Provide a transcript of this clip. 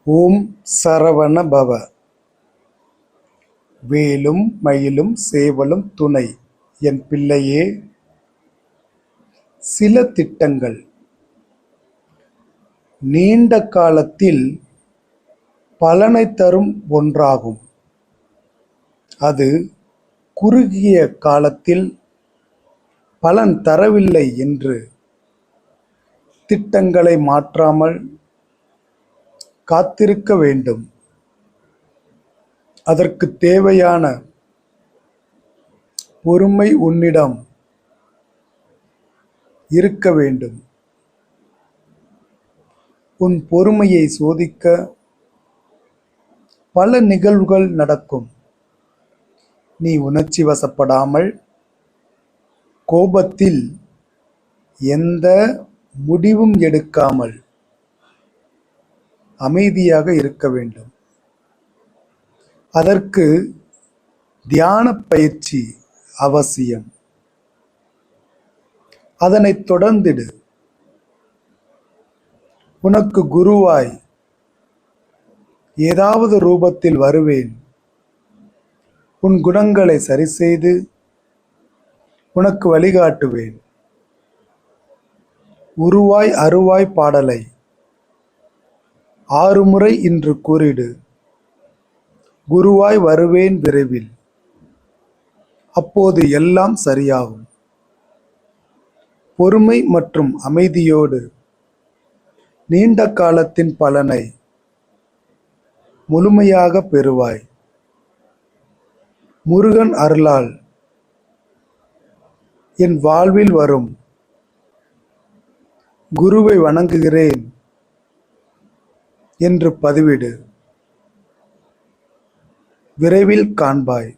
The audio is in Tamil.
ஓம் சரவண பவ. வேலும் மயிலும் சேவலும் துணை. என் பிள்ளையே, சில திட்டங்கள் நீண்ட காலத்தில் பலனை தரும் ஒன்றாகும். அது குறுகிய காலத்தில் பலன் தரவில்லை என்று திட்டங்களை மாற்றாமல் காத்திருக்க வேண்டும். அதற்கு தேவையான பொறுமை உன்னிடம் இருக்க வேண்டும். உன் பொறுமையை சோதிக்க பல நிகழ்வுகள் நடக்கும். நீ உணர்ச்சி வசப்படாமல் கோபத்தில் எந்த முடிவும் எடுக்காமல் அமைதியாக இருக்க வேண்டும். அதற்கு தியான பயிற்சி அவசியம். அதனை தொடர்ந்திடு. உனக்கு குருவாய் ஏதாவது ரூபத்தில் வருவேன். உன் குணங்களை சரி செய்து உனக்கு வழிகாட்டுவேன். உருவாய் அருவாய் பாடலை 6 முறை இன்று கூறிடு. குருவாய் வருவேன் விரைவில். அப்போது எல்லாம் சரியாகும். பொறுமை மற்றும் அமைதியோடு நீண்ட காலத்தின் பலனை முழுமையாக பெறுவாய். முருகன் அருளால் என் வாழ்வில் வரும் குருவை வணங்குகிறேன் என்று பதிவிடு. விரைவில் காண்பாய்.